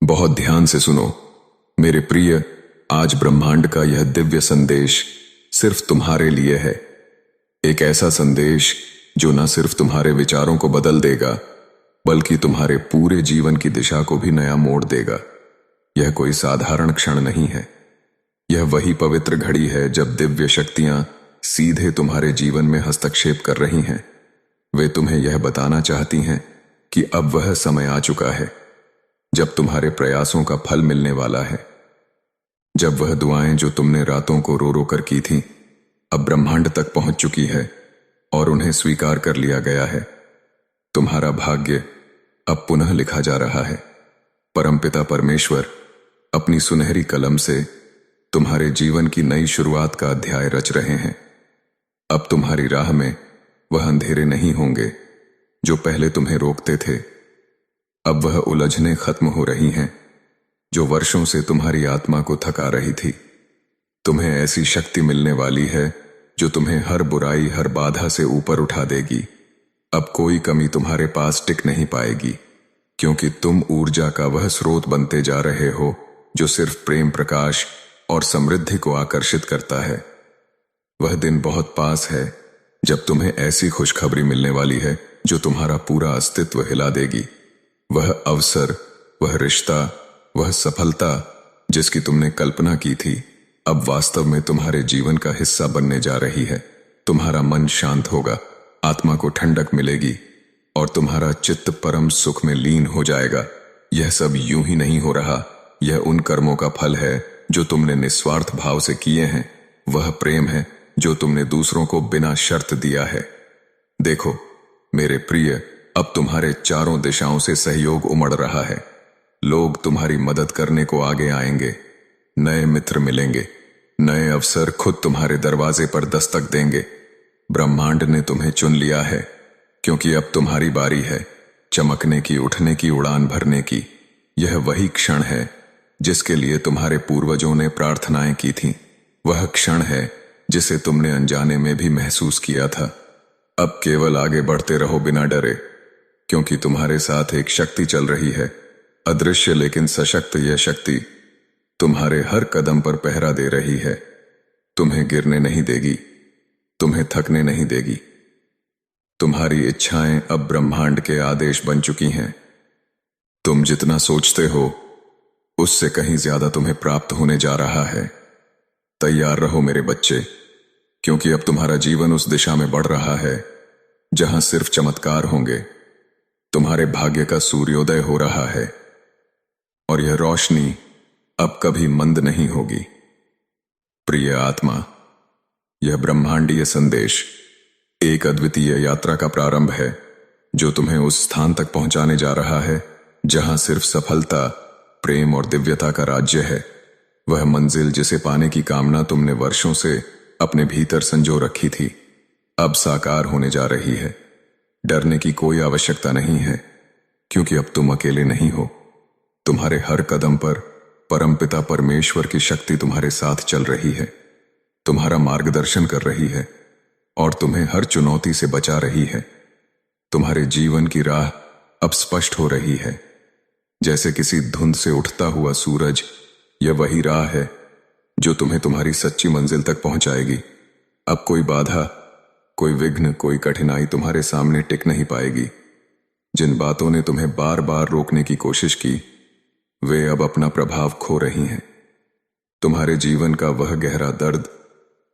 बहुत ध्यान से सुनो मेरे प्रिय। आज ब्रह्मांड का यह दिव्य संदेश सिर्फ तुम्हारे लिए है। एक ऐसा संदेश जो न सिर्फ तुम्हारे विचारों को बदल देगा बल्कि तुम्हारे पूरे जीवन की दिशा को भी नया मोड़ देगा। यह कोई साधारण क्षण नहीं है। यह वही पवित्र घड़ी है जब दिव्य शक्तियां सीधे तुम्हारे जीवन में हस्तक्षेप कर रही हैं। वे तुम्हें यह बताना चाहती हैं कि अब वह समय आ चुका है जब तुम्हारे प्रयासों का फल मिलने वाला है। जब वह दुआएं जो तुमने रातों को रो रो कर की थीं अब ब्रह्मांड तक पहुंच चुकी है और उन्हें स्वीकार कर लिया गया है। तुम्हारा भाग्य अब पुनः लिखा जा रहा है। परमपिता परमेश्वर अपनी सुनहरी कलम से तुम्हारे जीवन की नई शुरुआत का अध्याय रच रहे हैं। अब तुम्हारी राह में वह अंधेरे नहीं होंगे जो पहले तुम्हें रोकते थे। अब वह उलझनें खत्म हो रही हैं जो वर्षों से तुम्हारी आत्मा को थका रही थी। तुम्हें ऐसी शक्ति मिलने वाली है जो तुम्हें हर बुराई, हर बाधा से ऊपर उठा देगी। अब कोई कमी तुम्हारे पास टिक नहीं पाएगी, क्योंकि तुम ऊर्जा का वह स्रोत बनते जा रहे हो जो सिर्फ प्रेम, प्रकाश और समृद्धि को आकर्षित करता है। वह दिन बहुत पास है जब तुम्हें ऐसी खुशखबरी मिलने वाली है जो तुम्हारा पूरा अस्तित्व हिला देगी। वह अवसर, वह रिश्ता, वह सफलता जिसकी तुमने कल्पना की थी अब वास्तव में तुम्हारे जीवन का हिस्सा बनने जा रही है। तुम्हारा मन शांत होगा, आत्मा को ठंडक मिलेगी और तुम्हारा चित्त परम सुख में लीन हो जाएगा। यह सब यूं ही नहीं हो रहा, यह उन कर्मों का फल है जो तुमने निस्वार्थ भाव से किए हैं। वह प्रेम है जो तुमने दूसरों को बिना शर्त दिया है। देखो मेरे प्रिय, अब तुम्हारे चारों दिशाओं से सहयोग उमड़ रहा है। लोग तुम्हारी मदद करने को आगे आएंगे, नए मित्र मिलेंगे, नए अवसर खुद तुम्हारे दरवाजे पर दस्तक देंगे। ब्रह्मांड ने तुम्हें चुन लिया है क्योंकि अब तुम्हारी बारी है चमकने की, उठने की, उड़ान भरने की। यह वही क्षण है जिसके लिए तुम्हारे पूर्वजों ने प्रार्थनाएं की थीं। वह क्षण है जिसे तुमने अनजाने में भी महसूस किया था। अब केवल आगे बढ़ते रहो बिना डरे, क्योंकि तुम्हारे साथ एक शक्ति चल रही है, अदृश्य लेकिन सशक्त। यह शक्ति तुम्हारे हर कदम पर पहरा दे रही है। तुम्हें गिरने नहीं देगी, तुम्हें थकने नहीं देगी। तुम्हारी इच्छाएं अब ब्रह्मांड के आदेश बन चुकी हैं। तुम जितना सोचते हो उससे कहीं ज्यादा तुम्हें प्राप्त होने जा रहा है। तैयार रहो मेरे बच्चे, क्योंकि अब तुम्हारा जीवन उस दिशा में बढ़ रहा है जहां सिर्फ चमत्कार होंगे। तुम्हारे भाग्य का सूर्योदय हो रहा है और यह रोशनी अब कभी मंद नहीं होगी। प्रिय आत्मा, यह ब्रह्मांडीय संदेश एक अद्वितीय यात्रा का प्रारंभ है जो तुम्हें उस स्थान तक पहुंचाने जा रहा है जहां सिर्फ सफलता, प्रेम और दिव्यता का राज्य है। वह मंजिल जिसे पाने की कामना तुमने वर्षों से अपने भीतर संजो रखी थी अब साकार होने जा रही है। डरने की कोई आवश्यकता नहीं है, क्योंकि अब तुम अकेले नहीं हो। तुम्हारे हर कदम पर परमपिता परमेश्वर की शक्ति तुम्हारे साथ चल रही है, तुम्हारा मार्गदर्शन कर रही है और तुम्हें हर चुनौती से बचा रही है। तुम्हारे जीवन की राह अब स्पष्ट हो रही है, जैसे किसी धुंध से उठता हुआ सूरज। यह वही राह है जो तुम्हें तुम्हारी सच्ची मंजिल तक पहुंचाएगी। अब कोई बाधा, कोई विघ्न, कोई कठिनाई तुम्हारे सामने टिक नहीं पाएगी। जिन बातों ने तुम्हें बार बार रोकने की कोशिश की वे अब अपना प्रभाव खो रही हैं। तुम्हारे जीवन का वह गहरा दर्द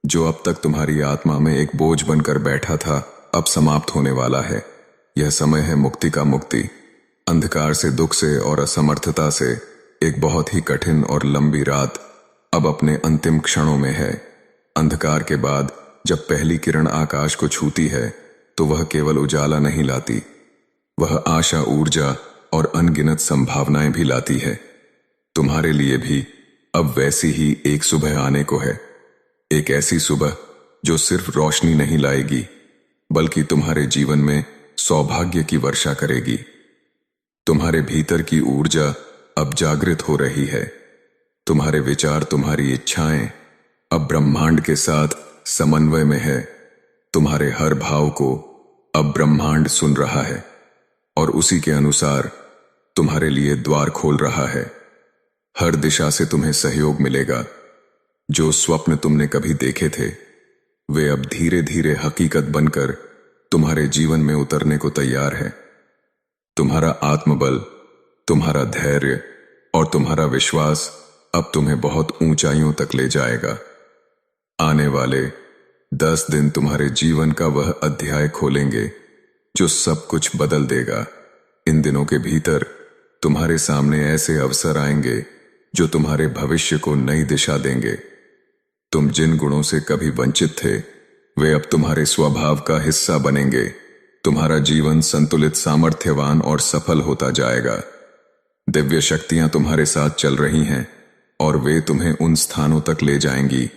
जो अब तक तुम्हारी आत्मा में एक बोझ बनकर बैठा था अब समाप्त होने वाला है। यह समय है मुक्ति का। मुक्ति अंधकार से, दुख से और असमर्थता से। एक बहुत ही कठिन और लंबी रात अब अपने अंतिम क्षणों में है। अंधकार के बाद जब पहली किरण आकाश को छूती है तो वह केवल उजाला नहीं लाती, वह आशा, ऊर्जा और अनगिनत संभावनाएं भी लाती है। तुम्हारे लिए भी अब वैसी ही एक सुबह आने को है। एक ऐसी सुबह जो सिर्फ रोशनी नहीं लाएगी बल्कि तुम्हारे जीवन में सौभाग्य की वर्षा करेगी। तुम्हारे भीतर की ऊर्जा अब जागृत हो रही है। तुम्हारे विचार, तुम्हारी इच्छाएं अब ब्रह्मांड के साथ समन्वय में है। तुम्हारे हर भाव को अब ब्रह्मांड सुन रहा है और उसी के अनुसार तुम्हारे लिए द्वार खोल रहा है। हर दिशा से तुम्हें सहयोग मिलेगा। जो स्वप्न तुमने कभी देखे थे वे अब धीरे धीरे हकीकत बनकर तुम्हारे जीवन में उतरने को तैयार है। तुम्हारा आत्मबल, तुम्हारा धैर्य और तुम्हारा विश्वास अब तुम्हें बहुत ऊंचाइयों तक ले जाएगा। आने वाले 10 दिन तुम्हारे जीवन का वह अध्याय खोलेंगे जो सब कुछ बदल देगा। इन दिनों के भीतर तुम्हारे सामने ऐसे अवसर आएंगे जो तुम्हारे भविष्य को नई दिशा देंगे। तुम जिन गुणों से कभी वंचित थे वे अब तुम्हारे स्वभाव का हिस्सा बनेंगे। तुम्हारा जीवन संतुलित, सामर्थ्यवान और सफल होता जाएगा। दिव्य शक्तियां तुम्हारे साथ चल रही हैं और वे तुम्हें उन स्थानों तक ले जाएंगी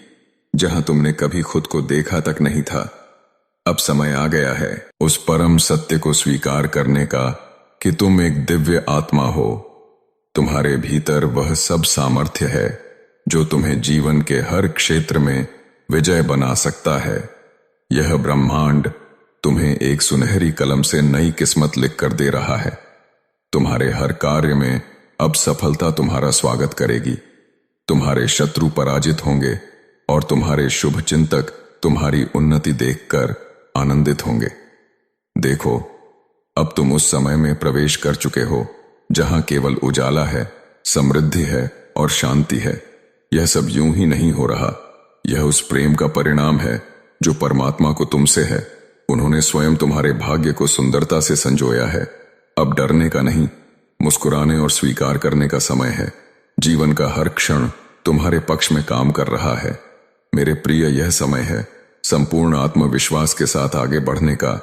जहां तुमने कभी खुद को देखा तक नहीं था। अब समय आ गया है उस परम सत्य को स्वीकार करने का कि तुम एक दिव्य आत्मा हो। तुम्हारे भीतर वह सब सामर्थ्य है जो तुम्हें जीवन के हर क्षेत्र में विजय बना सकता है। यह ब्रह्मांड तुम्हें एक सुनहरी कलम से नई किस्मत लिखकर दे रहा है। तुम्हारे हर कार्य में अब सफलता तुम्हारा स्वागत करेगी। तुम्हारे शत्रु पराजित होंगे और तुम्हारे शुभ चिंतक तुम्हारी उन्नति देखकर आनंदित होंगे। देखो, अब तुम उस समय में प्रवेश कर चुके हो जहां केवल उजाला है, समृद्धि है और शांति है। यह सब यूं ही नहीं हो रहा। यह उस प्रेम का परिणाम है जो परमात्मा को तुमसे है। उन्होंने स्वयं तुम्हारे भाग्य को सुंदरता से संजोया है। अब डरने का नहीं, मुस्कुराने और स्वीकार करने का समय है। जीवन का हर क्षण तुम्हारे पक्ष में काम कर रहा है। मेरे प्रिय, यह समय है संपूर्ण आत्मविश्वास के साथ आगे बढ़ने का।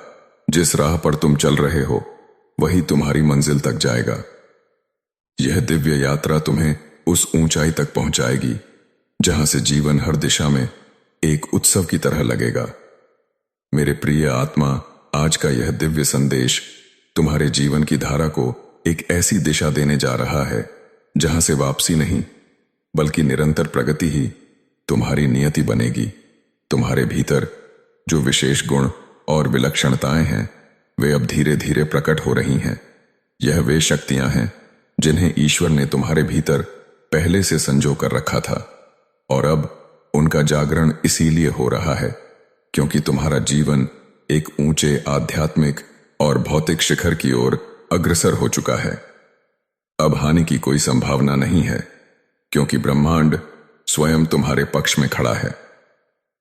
जिस राह पर तुम चल रहे हो वही तुम्हारी मंजिल तक जाएगा। यह दिव्य यात्रा तुम्हें उस ऊंचाई तक पहुंचाएगी जहां से जीवन हर दिशा में एक उत्सव की तरह लगेगा। मेरे प्रिय आत्मा, आज का यह दिव्य संदेश तुम्हारे जीवन की धारा को एक ऐसी दिशा देने जा रहा है जहां से वापसी नहीं बल्कि निरंतर प्रगति ही तुम्हारी नियति बनेगी। तुम्हारे भीतर जो विशेष गुण और विलक्षणताएं हैं वे अब धीरे धीरे प्रकट हो रही हैं। यह वे शक्तियां हैं जिन्हें ईश्वर ने तुम्हारे भीतर पहले से संजो कर रखा था और अब उनका जागरण इसीलिए हो रहा है क्योंकि तुम्हारा जीवन एक ऊंचे आध्यात्मिक और भौतिक शिखर की ओर अग्रसर हो चुका है। अब हानि की कोई संभावना नहीं है क्योंकि ब्रह्मांड स्वयं तुम्हारे पक्ष में खड़ा है।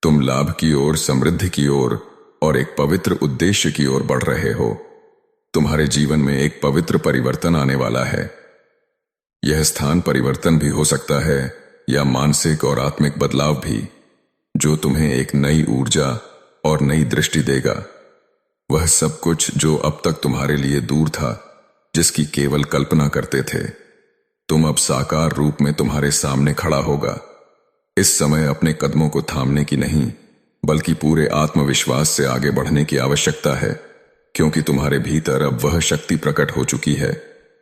तुम लाभ की ओर, समृद्धि की ओर और एक पवित्र उद्देश्य की ओर बढ़ रहे हो। तुम्हारे जीवन में एक पवित्र परिवर्तन आने वाला है। यह स्थान परिवर्तन भी हो सकता है या मानसिक और आत्मिक बदलाव भी, जो तुम्हें एक नई ऊर्जा और नई दृष्टि देगा। वह सब कुछ जो अब तक तुम्हारे लिए दूर था, जिसकी केवल कल्पना करते थे, तुम अब साकार रूप में तुम्हारे सामने खड़ा होगा। इस समय अपने कदमों को थामने की नहीं बल्कि पूरे आत्मविश्वास से आगे बढ़ने की आवश्यकता है क्योंकि तुम्हारे भीतर अब वह शक्ति प्रकट हो चुकी है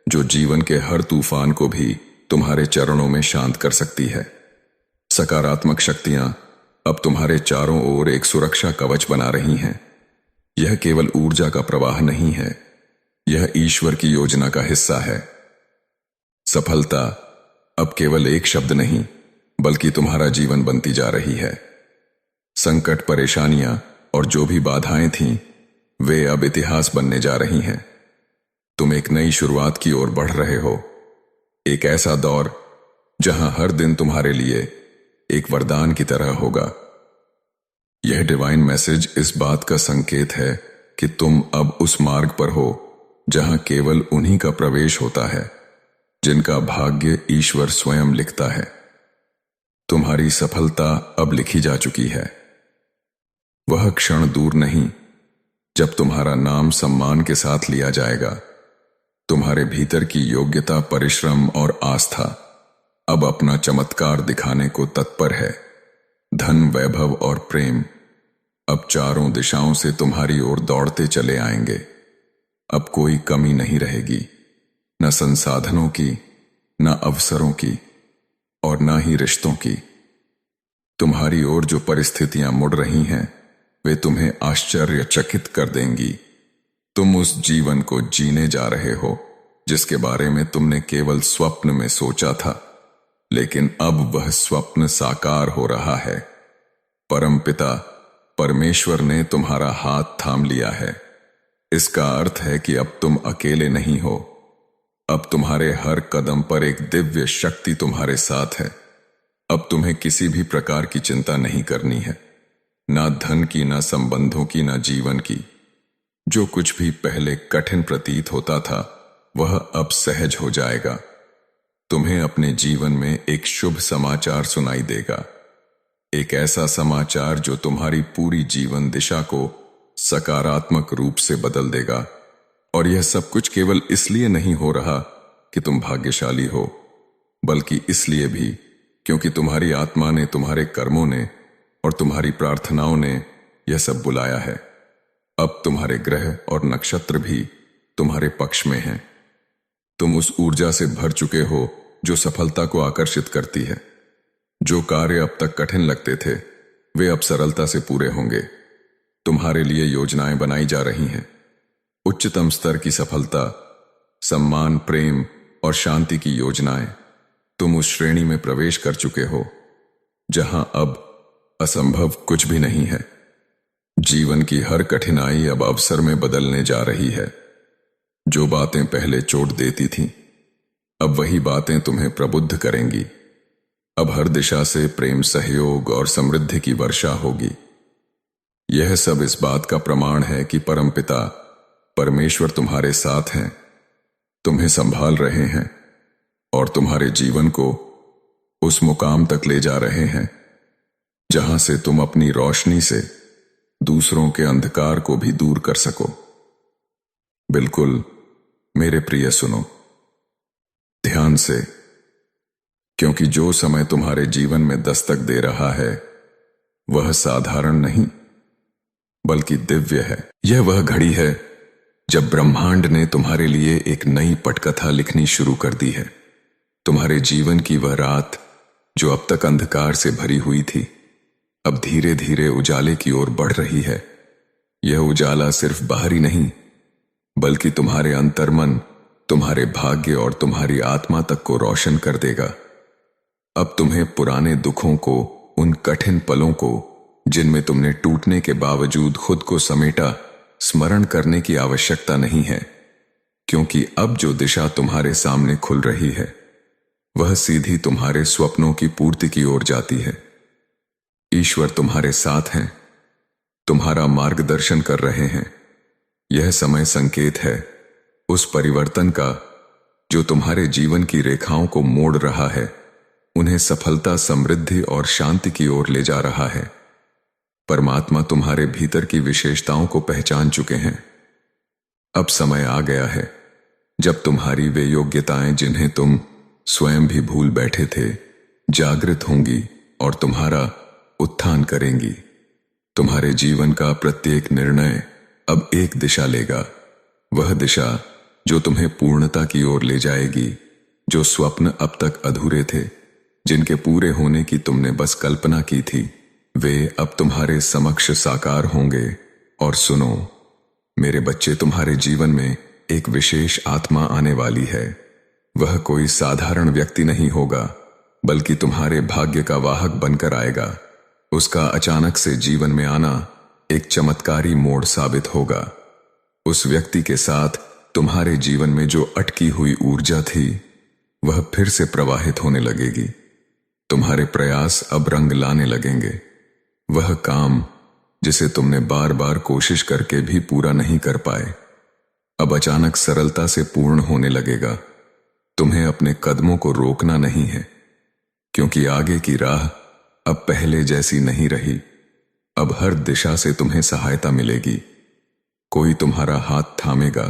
जो जीवन के हर तूफान को भी तुम्हारे चरणों में शांत कर सकती है। सकारात्मक शक्तियां अब तुम्हारे चारों ओर एक सुरक्षा कवच बना रही हैं। यह केवल ऊर्जा का प्रवाह नहीं है, यह ईश्वर की योजना का हिस्सा है। सफलता अब केवल एक शब्द नहीं बल्कि तुम्हारा जीवन बनती जा रही है। संकट, परेशानियां और जो भी बाधाएं थीं, वे अब इतिहास बनने जा रही हैं। तुम एक नई शुरुआत की ओर बढ़ रहे हो, एक ऐसा दौर जहां हर दिन तुम्हारे लिए एक वरदान की तरह होगा। यह डिवाइन मैसेज इस बात का संकेत है कि तुम अब उस मार्ग पर हो जहां केवल उन्हीं का प्रवेश होता है जिनका भाग्य ईश्वर स्वयं लिखता है। तुम्हारी सफलता अब लिखी जा चुकी है। वह क्षण दूर नहीं जब तुम्हारा नाम सम्मान के साथ लिया जाएगा। तुम्हारे भीतर की योग्यता, परिश्रम और आस्था अब अपना चमत्कार दिखाने को तत्पर है। धन, वैभव और प्रेम अब चारों दिशाओं से तुम्हारी ओर दौड़ते चले आएंगे। अब कोई कमी नहीं रहेगी, न संसाधनों की, न अवसरों की और न ही रिश्तों की। तुम्हारी ओर जो परिस्थितियां मुड़ रही हैं वे तुम्हें आश्चर्यचकित कर देंगी। तुम उस जीवन को जीने जा रहे हो जिसके बारे में तुमने केवल स्वप्न में सोचा था। लेकिन अब वह स्वप्न साकार हो रहा है। परमपिता परमेश्वर ने तुम्हारा हाथ थाम लिया है। इसका अर्थ है कि अब तुम अकेले नहीं हो। अब तुम्हारे हर कदम पर एक दिव्य शक्ति तुम्हारे साथ है। अब तुम्हें किसी भी प्रकार की चिंता नहीं करनी है, ना धन की, ना संबंधों की, ना जीवन की। जो कुछ भी पहले कठिन प्रतीत होता था वह अब सहज हो जाएगा। तुम्हें अपने जीवन में एक शुभ समाचार सुनाई देगा, एक ऐसा समाचार जो तुम्हारी पूरी जीवन दिशा को सकारात्मक रूप से बदल देगा। और यह सब कुछ केवल इसलिए नहीं हो रहा कि तुम भाग्यशाली हो, बल्कि इसलिए भी क्योंकि तुम्हारी आत्मा ने, तुम्हारे कर्मों ने और तुम्हारी प्रार्थनाओं ने यह सब बुलाया है। अब तुम्हारे ग्रह और नक्षत्र भी तुम्हारे पक्ष में हैं। तुम उस ऊर्जा से भर चुके हो जो सफलता को आकर्षित करती है। जो कार्य अब तक कठिन लगते थे वे अब सरलता से पूरे होंगे। तुम्हारे लिए योजनाएं बनाई जा रही हैं। उच्चतम स्तर की सफलता, सम्मान, प्रेम और शांति की योजनाएं। तुम उस श्रेणी में प्रवेश कर चुके हो जहां अब असंभव कुछ भी नहीं है। जीवन की हर कठिनाई अब अवसर में बदलने जा रही है। जो बातें पहले चोट देती थीं, अब वही बातें तुम्हें प्रबुद्ध करेंगी। अब हर दिशा से प्रेम, सहयोग और समृद्धि की वर्षा होगी। यह सब इस बात का प्रमाण है कि परमपिता परमेश्वर तुम्हारे साथ हैं, तुम्हें संभाल रहे हैं और तुम्हारे जीवन को उस मुकाम तक ले जा रहे हैं जहां से तुम अपनी रोशनी से दूसरों के अंधकार को भी दूर कर सको। बिल्कुल मेरे प्रिय, सुनो ध्यान से, क्योंकि जो समय तुम्हारे जीवन में दस्तक दे रहा है वह साधारण नहीं बल्कि दिव्य है। यह वह घड़ी है जब ब्रह्मांड ने तुम्हारे लिए एक नई पटकथा लिखनी शुरू कर दी है। तुम्हारे जीवन की वह रात जो अब तक अंधकार से भरी हुई थी, अब धीरे धीरे उजाले की ओर बढ़ रही है। यह उजाला सिर्फ बाहरी नहीं बल्कि तुम्हारे अंतर्मन, तुम्हारे भाग्य और तुम्हारी आत्मा तक को रोशन कर देगा। अब तुम्हें पुराने दुखों को, उन कठिन पलों को जिनमें तुमने टूटने के बावजूद खुद को समेटा, स्मरण करने की आवश्यकता नहीं है, क्योंकि अब जो दिशा तुम्हारे सामने खुल रही है वह सीधी तुम्हारे स्वप्नों की पूर्ति की ओर जाती है। ईश्वर तुम्हारे साथ हैं, तुम्हारा मार्गदर्शन कर रहे हैं। यह समय संकेत है उस परिवर्तन का जो तुम्हारे जीवन की रेखाओं को मोड़ रहा है, उन्हें सफलता, समृद्धि और शांति की ओर ले जा रहा है। परमात्मा तुम्हारे भीतर की विशेषताओं को पहचान चुके हैं। अब समय आ गया है जब तुम्हारी वे योग्यताएं जिन्हें तुम स्वयं भी भूल बैठे थे, जागृत होंगी और तुम्हारा उत्थान करेंगी। तुम्हारे जीवन का प्रत्येक निर्णय अब एक दिशा लेगा, वह दिशा जो तुम्हें पूर्णता की ओर ले जाएगी। जो स्वप्न अब तक अधूरे थे, जिनके पूरे होने की तुमने बस कल्पना की थी, वे अब तुम्हारे समक्ष साकार होंगे। और सुनो मेरे बच्चे, तुम्हारे जीवन में एक विशेष आत्मा आने वाली है। वह कोई साधारण व्यक्ति नहीं होगा बल्कि तुम्हारे भाग्य का वाहक बनकर आएगा। उसका अचानक से जीवन में आना एक चमत्कारी मोड़ साबित होगा। उस व्यक्ति के साथ तुम्हारे जीवन में जो अटकी हुई ऊर्जा थी वह फिर से प्रवाहित होने लगेगी। तुम्हारे प्रयास अब रंग लाने लगेंगे। वह काम जिसे तुमने बार बार कोशिश करके भी पूरा नहीं कर पाए, अब अचानक सरलता से पूर्ण होने लगेगा। तुम्हें अपने कदमों को रोकना नहीं है, क्योंकि आगे की राह अब पहले जैसी नहीं रही। अब हर दिशा से तुम्हें सहायता मिलेगी। कोई तुम्हारा हाथ थामेगा,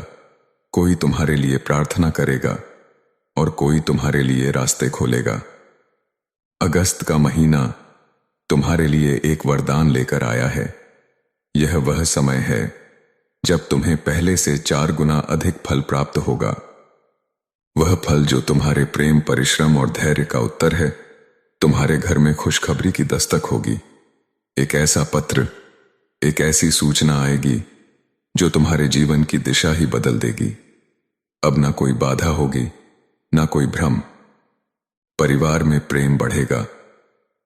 कोई तुम्हारे लिए प्रार्थना करेगा और कोई तुम्हारे लिए रास्ते खोलेगा। अगस्त का महीना तुम्हारे लिए एक वरदान लेकर आया है। यह वह समय है जब तुम्हें पहले से 4 गुना अधिक फल प्राप्त होगा। वह फल जो तुम्हारे प्रेम, परिश्रम और धैर्य का उत्तर है। तुम्हारे घर में खुशखबरी की दस्तक होगी। एक ऐसा पत्र, एक ऐसी सूचना आएगी जो तुम्हारे जीवन की दिशा ही बदल देगी। अब ना कोई बाधा होगी, ना कोई भ्रम। परिवार में प्रेम बढ़ेगा,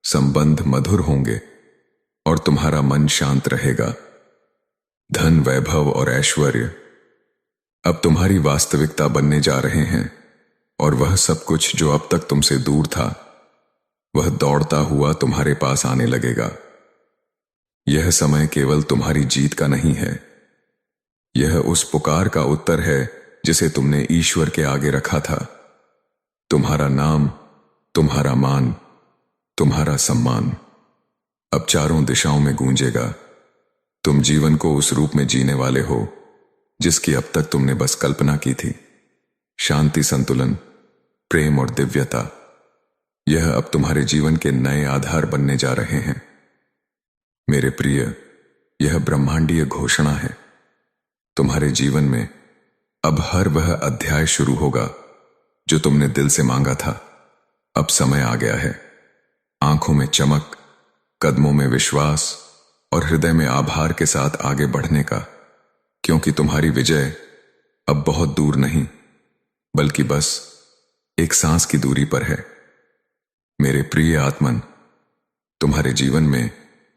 संबंध मधुर होंगे और तुम्हारा मन शांत रहेगा। धन, वैभव और ऐश्वर्य अब तुम्हारी वास्तविकता बनने जा रहे हैं और वह सब कुछ जो अब तक तुमसे दूर था, वह दौड़ता हुआ तुम्हारे पास आने लगेगा। यह समय केवल तुम्हारी जीत का नहीं है, यह उस पुकार का उत्तर है जिसे तुमने ईश्वर के आगे रखा था। तुम्हारा नाम, तुम्हारा मान, तुम्हारा सम्मान अब चारों दिशाओं में गूंजेगा। तुम जीवन को उस रूप में जीने वाले हो जिसकी अब तक तुमने बस कल्पना की थी। शांति, संतुलन, प्रेम और दिव्यता, यह अब तुम्हारे जीवन के नए आधार बनने जा रहे हैं। मेरे प्रिय, यह ब्रह्मांडीय घोषणा है। तुम्हारे जीवन में अब हर वह अध्याय शुरू होगा जो तुमने दिल से मांगा था। अब समय आ गया है आंखों में चमक, कदमों में विश्वास और हृदय में आभार के साथ आगे बढ़ने का, क्योंकि तुम्हारी विजय अब बहुत दूर नहीं बल्कि बस एक सांस की दूरी पर है। मेरे प्रिय आत्मन, तुम्हारे जीवन में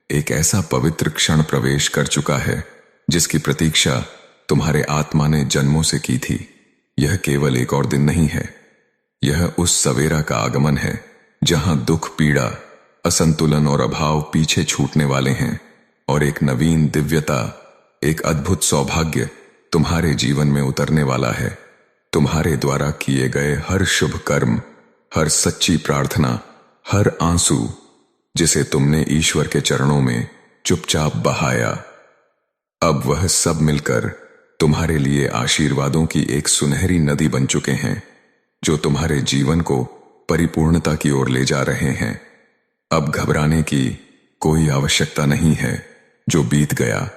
एक ऐसा पवित्र क्षण प्रवेश कर चुका है जिसकी प्रतीक्षा तुम्हारे आत्मा ने जन्मों से की थी। यह केवल एक और दिन नहीं है, यह उस सवेरा का आगमन है जहां दुख, पीड़ा, असंतुलन और अभाव पीछे छूटने वाले हैं और एक नवीन दिव्यता, एक अद्भुत सौभाग्य तुम्हारे जीवन में उतरने वाला है। तुम्हारे द्वारा किए गए हर शुभ कर्म, हर सच्ची प्रार्थना, हर आंसू जिसे तुमने ईश्वर के चरणों में चुपचाप बहाया, अब वह सब मिलकर तुम्हारे लिए आशीर्वादों की एक सुनहरी नदी बन चुके हैं जो तुम्हारे जीवन को परिपूर्णता की ओर ले जा रहे हैं। अब घबराने की कोई आवश्यकता नहीं है। जो बीत गया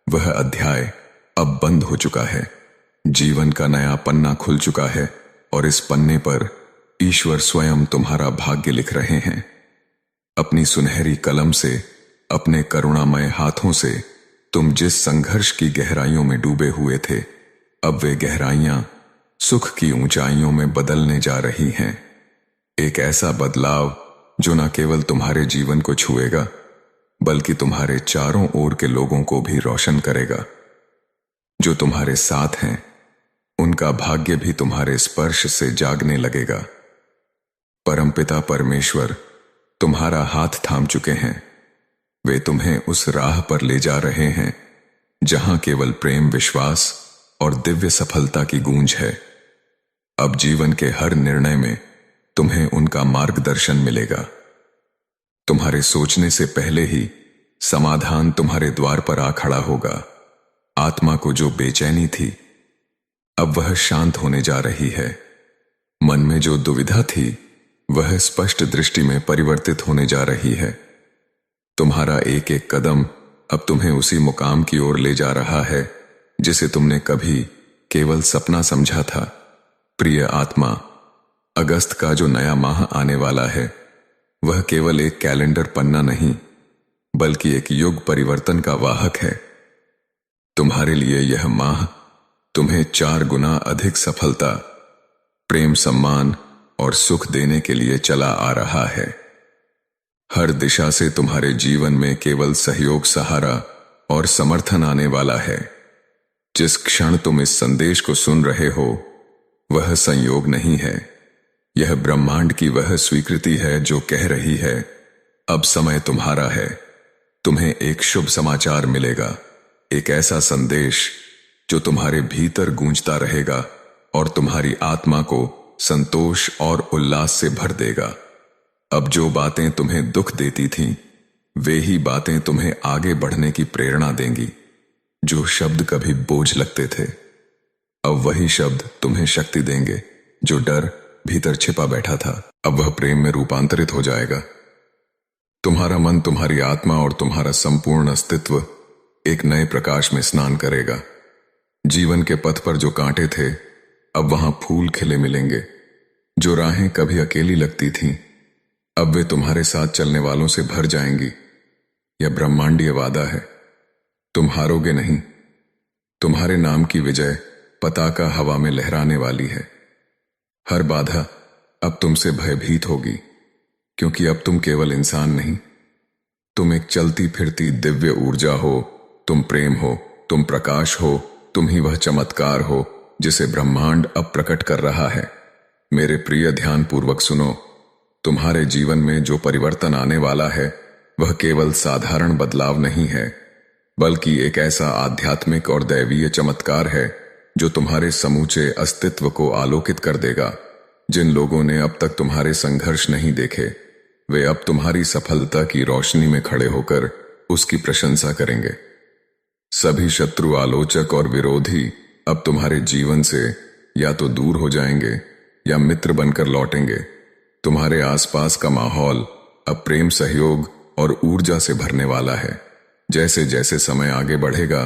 वह अध्याय अब बंद हो चुका है। जीवन का नया पन्ना खुल चुका है और इस पन्ने पर ईश्वर स्वयं तुम्हारा भाग्य लिख रहे हैं। अपनी सुनहरी कलम से, अपने करुणामय हाथों से तुम जिस संघर्ष की गहराइयों में डूबे हुए थे, अब वे गहराइयां सुख की ऊंचाइयों में बदलने जा रही हैं। एक ऐसा बदलाव जो न केवल तुम्हारे जीवन को छुएगा बल्कि तुम्हारे चारों ओर के लोगों को भी रोशन करेगा। जो तुम्हारे साथ हैं उनका भाग्य भी तुम्हारे स्पर्श से जागने लगेगा। परमपिता परमेश्वर तुम्हारा हाथ थाम चुके हैं। वे तुम्हें उस राह पर ले जा रहे हैं जहां केवल प्रेम, विश्वास और दिव्य सफलता की गूंज है। अब जीवन के हर निर्णय में तुम्हें उनका मार्गदर्शन मिलेगा। तुम्हारे सोचने से पहले ही समाधान तुम्हारे द्वार पर आ खड़ा होगा। आत्मा को जो बेचैनी थी, अब वह शांत होने जा रही है। मन में जो दुविधा थी, वह स्पष्ट दृष्टि में परिवर्तित होने जा रही है। तुम्हारा एक एक कदम अब तुम्हें उसी मुकाम की ओर ले जा रहा है जिसे तुमने कभी केवल सपना समझा था। प्रिय आत्मा, अगस्त का जो नया माह आने वाला है, वह केवल एक कैलेंडर पन्ना नहीं बल्कि एक युग परिवर्तन का वाहक है। तुम्हारे लिए यह माह तुम्हें 4 गुना अधिक सफलता, प्रेम, सम्मान और सुख देने के लिए चला आ रहा है। हर दिशा से तुम्हारे जीवन में केवल सहयोग, सहारा और समर्थन आने वाला है। जिस क्षण तुम इस संदेश को सुन रहे हो, वह संयोग नहीं है, यह ब्रह्मांड की वह स्वीकृति है जो कह रही है, अब समय तुम्हारा है। तुम्हें एक शुभ समाचार मिलेगा, एक ऐसा संदेश जो तुम्हारे भीतर गूंजता रहेगा और तुम्हारी आत्मा को संतोष और उल्लास से भर देगा। अब जो बातें तुम्हें दुख देती थीं, वे ही बातें तुम्हें आगे बढ़ने की प्रेरणा देंगी। जो शब्द कभी बोझ लगते थे, अब वही शब्द तुम्हें शक्ति देंगे। जो डर भीतर छिपा बैठा था, अब वह प्रेम में रूपांतरित हो जाएगा। तुम्हारा मन, तुम्हारी आत्मा और तुम्हारा संपूर्ण अस्तित्व एक नए प्रकाश में स्नान करेगा। जीवन के पथ पर जो कांटे थे, अब वहां फूल खिले मिलेंगे। जो राहें कभी अकेली लगती थीं, अब वे तुम्हारे साथ चलने वालों से भर जाएंगी। यह ब्रह्मांडीय वादा है, तुम हारोगे नहीं। तुम्हारे नाम की विजय पताका हवा में लहराने वाली है। हर बाधा, अब तुमसे भयभीत होगी, क्योंकि अब तुम केवल इंसान नहीं, तुम एक चलती फिरती दिव्य ऊर्जा हो। तुम प्रेम हो, तुम प्रकाश हो, तुम ही वह चमत्कार हो जिसे ब्रह्मांड अब प्रकट कर रहा है। मेरे प्रिय, ध्यान पूर्वक सुनो। तुम्हारे जीवन में जो परिवर्तन आने वाला है वह केवल साधारण बदलाव नहीं है, बल्कि एक ऐसा आध्यात्मिक और दैवीय चमत्कार है जो तुम्हारे समूचे अस्तित्व को आलोकित कर देगा। जिन लोगों ने अब तक तुम्हारे संघर्ष नहीं देखे, वे अब तुम्हारी सफलता की रोशनी में खड़े होकर उसकी प्रशंसा करेंगे। सभी शत्रु, आलोचक और विरोधी अब तुम्हारे जीवन से या तो दूर हो जाएंगे या मित्र बनकर लौटेंगे। तुम्हारे आसपास का माहौल अब प्रेम, सहयोग और ऊर्जा से भरने वाला है। जैसे जैसे समय आगे बढ़ेगा,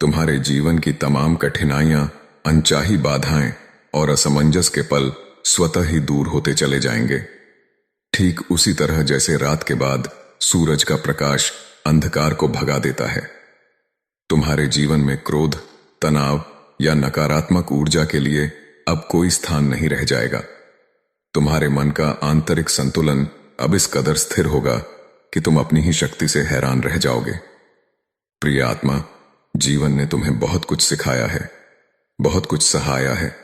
तुम्हारे जीवन की तमाम कठिनाइयां, अनचाही बाधाएं और असमंजस के पल स्वतः ही दूर होते चले जाएंगे। ठीक उसी तरह जैसे रात के बाद सूरज का प्रकाश अंधकार को भगा देता है। तुम्हारे जीवन में क्रोध, तनाव या नकारात्मक ऊर्जा के लिए अब कोई स्थान नहीं रह जाएगा। तुम्हारे मन का आंतरिक संतुलन अब इस कदर स्थिर होगा कि तुम अपनी ही शक्ति से हैरान रह जाओगे। प्रिय आत्मा, जीवन ने तुम्हें बहुत कुछ सिखाया है, बहुत कुछ सहाया है,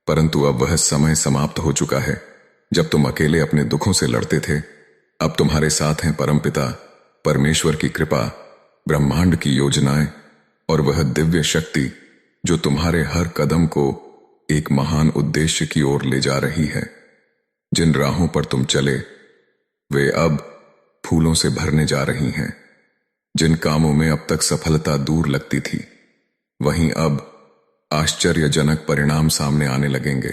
परंतु अब वह समय समाप्त हो चुका है जब तुम अकेले अपने दुखों से लड़ते थे। अब तुम्हारे साथ हैं परमपिता, परमेश्वर की कृपा, ब्रह्मांड की योजनाएं और वह दिव्य शक्ति जो तुम्हारे हर कदम को एक महान उद्देश्य की ओर ले जा रही है। जिन राहों पर तुम चले वे अब फूलों से भरने जा रही हैं। जिन कामों में अब तक सफलता दूर लगती थी, वहीं अब आश्चर्यजनक परिणाम सामने आने लगेंगे।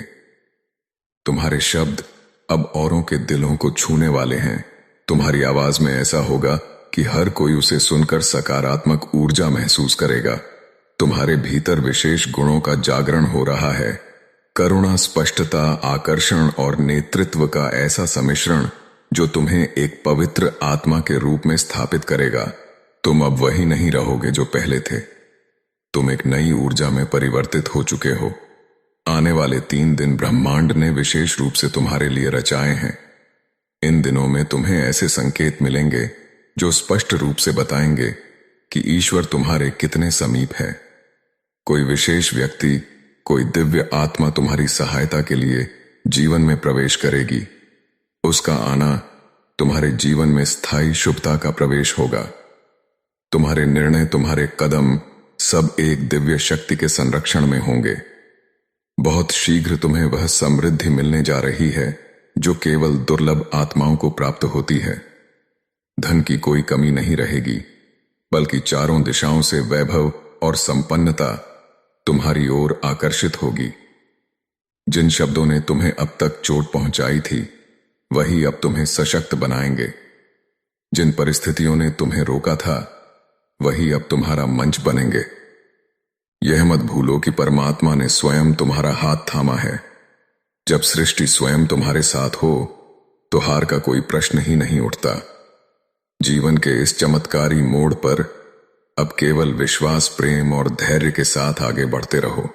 तुम्हारे शब्द अब औरों के दिलों को छूने वाले हैं। तुम्हारी आवाज में ऐसा होगा कि हर कोई उसे सुनकर सकारात्मक ऊर्जा महसूस करेगा। तुम्हारे भीतर विशेष गुणों का जागरण हो रहा है। करुणा, स्पष्टता, आकर्षण और नेतृत्व का ऐसा सम्मिश्रण जो तुम्हें एक पवित्र आत्मा के रूप में स्थापित करेगा। तुम अब वही नहीं रहोगे जो पहले थे। तुम एक नई ऊर्जा में परिवर्तित हो चुके हो। आने वाले 3 दिन ब्रह्मांड ने विशेष रूप से तुम्हारे लिए रचाए हैं। इन दिनों में तुम्हें ऐसे संकेत मिलेंगे जो स्पष्ट रूप से बताएंगे कि ईश्वर तुम्हारे कितने समीप है। कोई विशेष व्यक्ति, कोई दिव्य आत्मा तुम्हारी सहायता के लिए जीवन में प्रवेश करेगी। उसका आना तुम्हारे जीवन में स्थायी शुभता का प्रवेश होगा। तुम्हारे निर्णय, तुम्हारे कदम सब एक दिव्य शक्ति के संरक्षण में होंगे। बहुत शीघ्र तुम्हें वह समृद्धि मिलने जा रही है जो केवल दुर्लभ आत्माओं को प्राप्त होती है। धन की कोई कमी नहीं रहेगी, बल्कि चारों दिशाओं से वैभव और संपन्नता तुम्हारी ओर आकर्षित होगी। जिन शब्दों ने तुम्हें अब तक चोट पहुंचाई थी, वही अब तुम्हें सशक्त बनाएंगे। जिन परिस्थितियों ने तुम्हें रोका था, वही अब तुम्हारा मंच बनेंगे। यह मत भूलो कि परमात्मा ने स्वयं तुम्हारा हाथ थामा है। जब सृष्टि स्वयं तुम्हारे साथ हो, तो हार का कोई प्रश्न ही नहीं उठता। जीवन के इस चमत्कारी मोड़ पर अब केवल विश्वास, प्रेम और धैर्य के साथ आगे बढ़ते रहो।